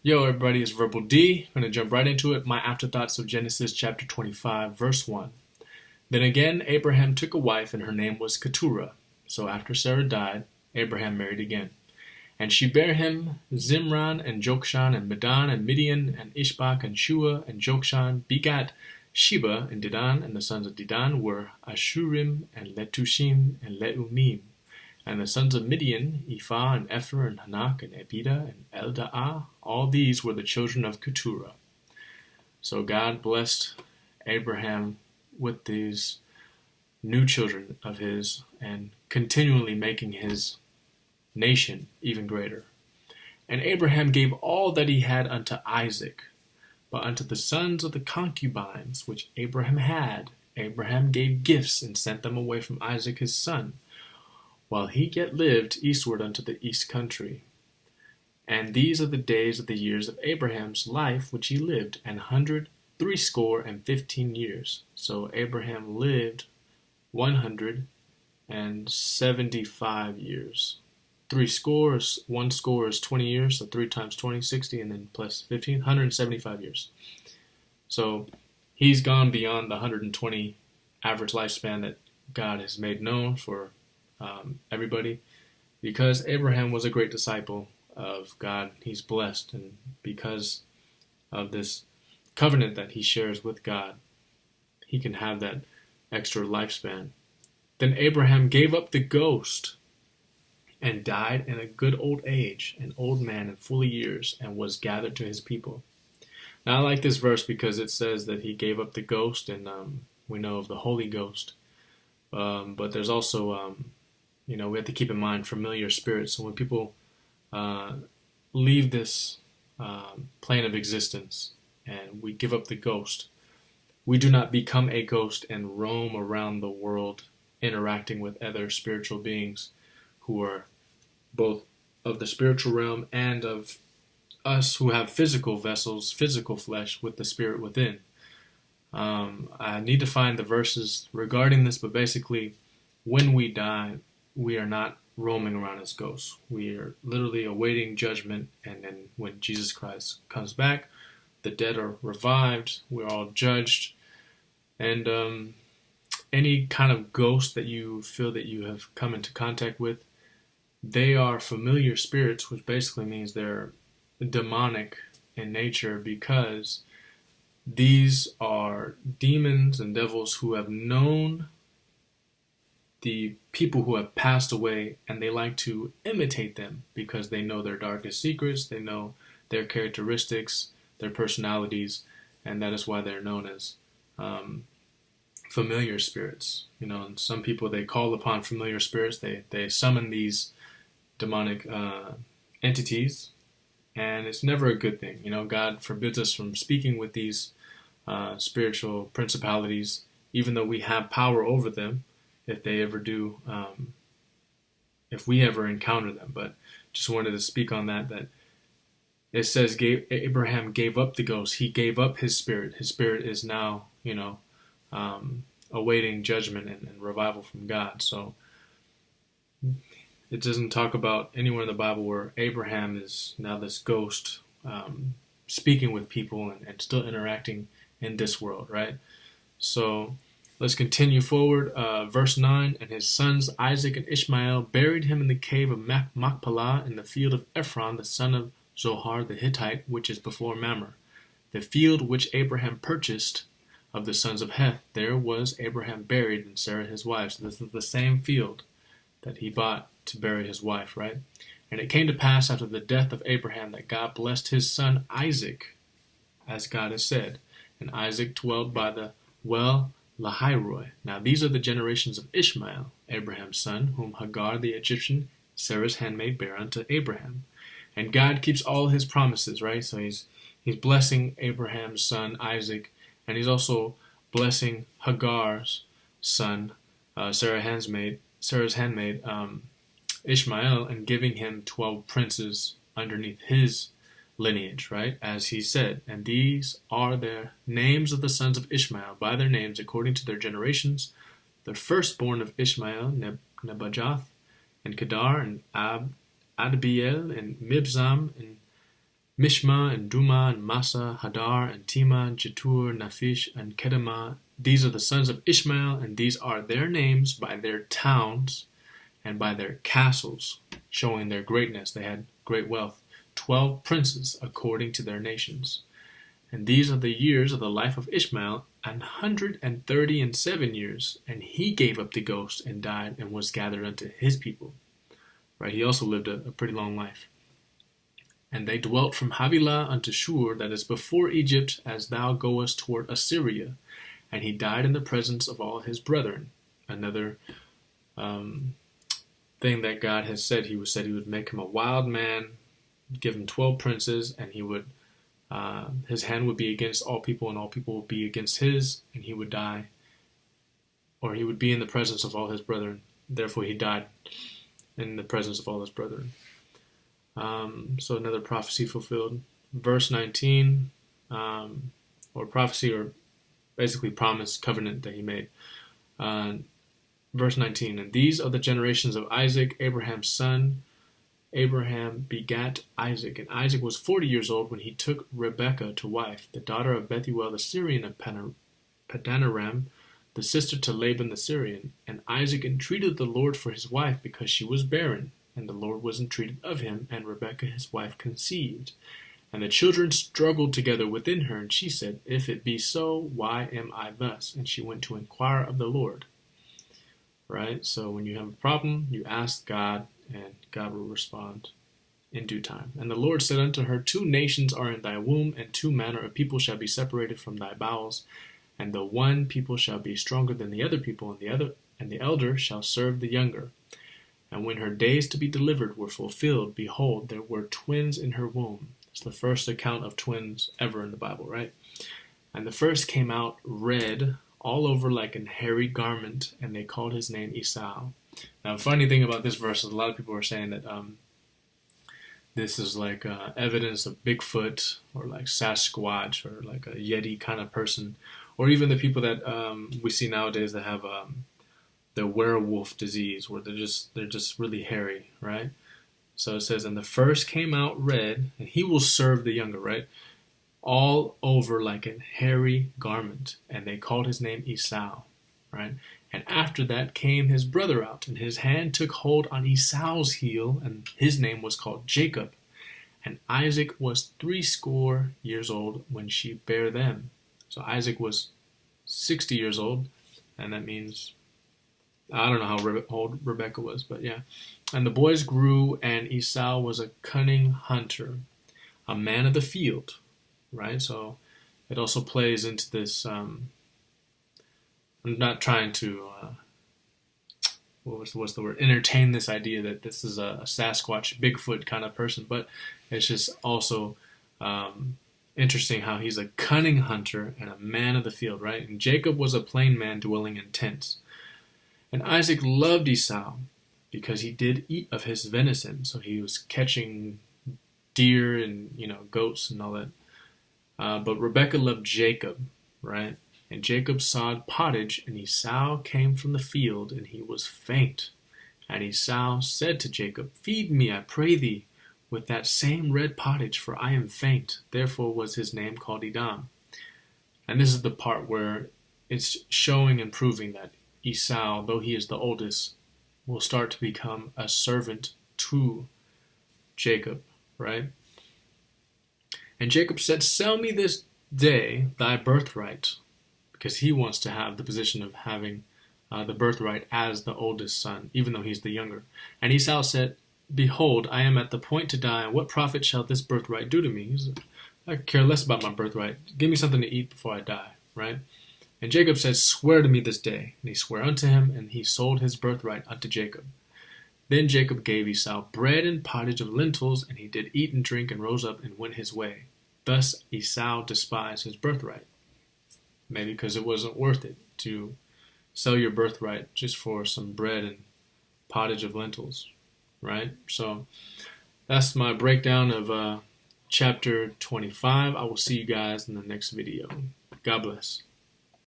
Yo, everybody, it's Verbal D. I'm going to jump right into it. My afterthoughts of Genesis chapter 25, verse 1. Then again, Abraham took a wife, and her name was Keturah. So after Sarah died, Abraham married again. And she bare him Zimran, and Jokshan, and Medan, and Midian, and Ishbak, and Shua, and Jokshan, begat Sheba, and Dedan. And the sons of Dedan were Ashurim, and Letushim, and Leumim. And the sons of Midian, Ephah, and Epher, and Hanak, and Ebida, and Eldaah, all these were the children of Keturah. So God blessed Abraham with these new children of his, and continually making his nation even greater. And Abraham gave all that he had unto Isaac, but unto the sons of the concubines which Abraham had, Abraham gave gifts, and sent them away from Isaac his son, while he yet lived eastward unto the east country. And these are the days of the years of Abraham's life which he lived, 160 years. So Abraham lived 175 years. 1 score is 20 years, so 3 times 20, 60, and then plus 15, 175 years. So he's gone beyond the 120 average lifespan that God has made known for everybody, because Abraham was a great disciple of God. He's blessed, and because of this covenant that he shares with God, he can have that extra lifespan. Then Abraham gave up the ghost and died in a good old age, an old man in full years, and was gathered to his people. Now I like this verse because it says that he gave up the ghost, and we know of the Holy Ghost, but there's also we have to keep in mind familiar spirits. So when people leave this plane of existence and we give up the ghost, we do not become a ghost and roam around the world interacting with other spiritual beings who are both of the spiritual realm and of us who have physical vessels, physical flesh with the spirit within. I need to find the verses regarding this, but basically when we die, we are not roaming around as ghosts. We are literally awaiting judgment, and then when Jesus Christ comes back, the dead are revived, we're all judged, and any kind of ghost that you feel that you have come into contact with, they are familiar spirits, which basically means they're demonic in nature, because these are demons and devils who have known the people who have passed away, and they like to imitate them because they know their darkest secrets, they know their characteristics, their personalities, and that is why they're known as familiar spirits. And some people, they call upon familiar spirits, they summon these demonic entities, and it's never a good thing. God forbids us from speaking with these spiritual principalities, even though we have power over them, if they ever do, if we ever encounter them. But just wanted to speak on that it says Abraham gave up the ghost. He gave up his spirit. His spirit is now, awaiting judgment and revival from God. So it doesn't talk about anywhere in the Bible where Abraham is now this ghost speaking with people and still interacting in this world, right? So let's continue forward. Verse 9, and his sons Isaac and Ishmael buried him in the cave of Machpelah in the field of Ephron, the son of Zohar the Hittite, which is before Mamre, the field which Abraham purchased of the sons of Heth. There was Abraham buried, and Sarah his wife. So this is the same field that he bought to bury his wife, right? And it came to pass after the death of Abraham that God blessed his son Isaac, as God has said. And Isaac dwelt by the well Lahairoi. Now these are the generations of Ishmael, Abraham's son, whom Hagar the Egyptian, Sarah's handmaid, bare unto Abraham. And God keeps all his promises, right? So he's blessing Abraham's son Isaac, and he's also blessing Hagar's son, Sarah's handmaid, Ishmael, and giving him 12 princes underneath his lineage, right? As he said, and these are the names of the sons of Ishmael, by their names according to their generations. The firstborn of Ishmael, Nebajoth, and Kedar, and Adbeel, and Mibzam, and Mishma and Duma and Massa, Hadar and Tema, Jetur, Naphish and Kedemah. These are the sons of Ishmael, and these are their names by their towns and by their castles, showing their greatness. They had great wealth. 12 princes according to their nations. And these are the years of the life of Ishmael, 137 years. And he gave up the ghost and died and was gathered unto his people. Right? He also lived a pretty long life. And they dwelt from Havilah unto Shur, that is before Egypt, as thou goest toward Assyria. And he died in the presence of all his brethren. Another thing that God has said, he would make him a wild man, give him 12 princes, and he would his hand would be against all people, and all people would be against his, and he would die, or he would be in the presence of all his brethren. Therefore he died in the presence of all his brethren. So another prophecy fulfilled. Verse 19, or prophecy, or basically promise, covenant that he made. Verse 19, and these are the generations of Isaac, Abraham's son. Abraham begat Isaac, and Isaac was 40 years old when he took Rebekah to wife, the daughter of Bethuel the Syrian of Padanaram, the sister to Laban the Syrian. And Isaac entreated the Lord for his wife, because she was barren. And the Lord was entreated of him, and Rebekah his wife conceived. And the children struggled together within her, and she said, If it be so, why am I thus? And she went to inquire of the Lord. Right? So when you have a problem, you ask God, and God will respond in due time. And the Lord said unto her, 2 nations are in thy womb, and 2 manner of people shall be separated from thy bowels. And the one people shall be stronger than the other people, and the elder shall serve the younger. And when her days to be delivered were fulfilled, behold, there were twins in her womb. It's the first account of twins ever in the Bible, right? And the first came out red, all over like an hairy garment, and they called his name Esau. Now, funny thing about this verse is a lot of people are saying that this is like evidence of Bigfoot, or like Sasquatch, or like a Yeti kind of person, or even the people that we see nowadays that have the werewolf disease, where they're just really hairy, right? So it says, and the first came out red, and he will serve the younger, right? All over like a hairy garment, and they called his name Esau, right? And after that came his brother out, and his hand took hold on Esau's heel, and his name was called Jacob. And Isaac was 80 years old when she bare them. So Isaac was 60 years old, and that means, I don't know how old Rebekah was, but yeah. And the boys grew, and Esau was a cunning hunter, a man of the field, right? So it also plays into this, I'm not trying to, what's the word, entertain this idea that this is a Sasquatch, Bigfoot kind of person, but it's just also interesting how he's a cunning hunter and a man of the field, right? And Jacob was a plain man dwelling in tents. And Isaac loved Esau because he did eat of his venison. So he was catching deer and, goats and all that. But Rebekah loved Jacob, right? And Jacob sawed pottage, and Esau came from the field, and he was faint. And Esau said to Jacob, Feed me, I pray thee, with that same red pottage, for I am faint. Therefore was his name called Edom. And this is the part where it's showing and proving that Esau, though he is the oldest, will start to become a servant to Jacob, right? And Jacob said, Sell me this day thy birthright, because he wants to have the position of having the birthright as the oldest son, even though he's the younger. And Esau said, Behold, I am at the point to die, and what profit shall this birthright do to me? He said, I care less about my birthright. Give me something to eat before I die, right? And Jacob says, Swear to me this day. And he sware unto him, and he sold his birthright unto Jacob. Then Jacob gave Esau bread and pottage of lentils, and he did eat and drink, and rose up and went his way. Thus Esau despised his birthright. Maybe because it wasn't worth it to sell your birthright just for some bread and pottage of lentils, right? So that's my breakdown of chapter 25. I will see you guys in the next video. God bless.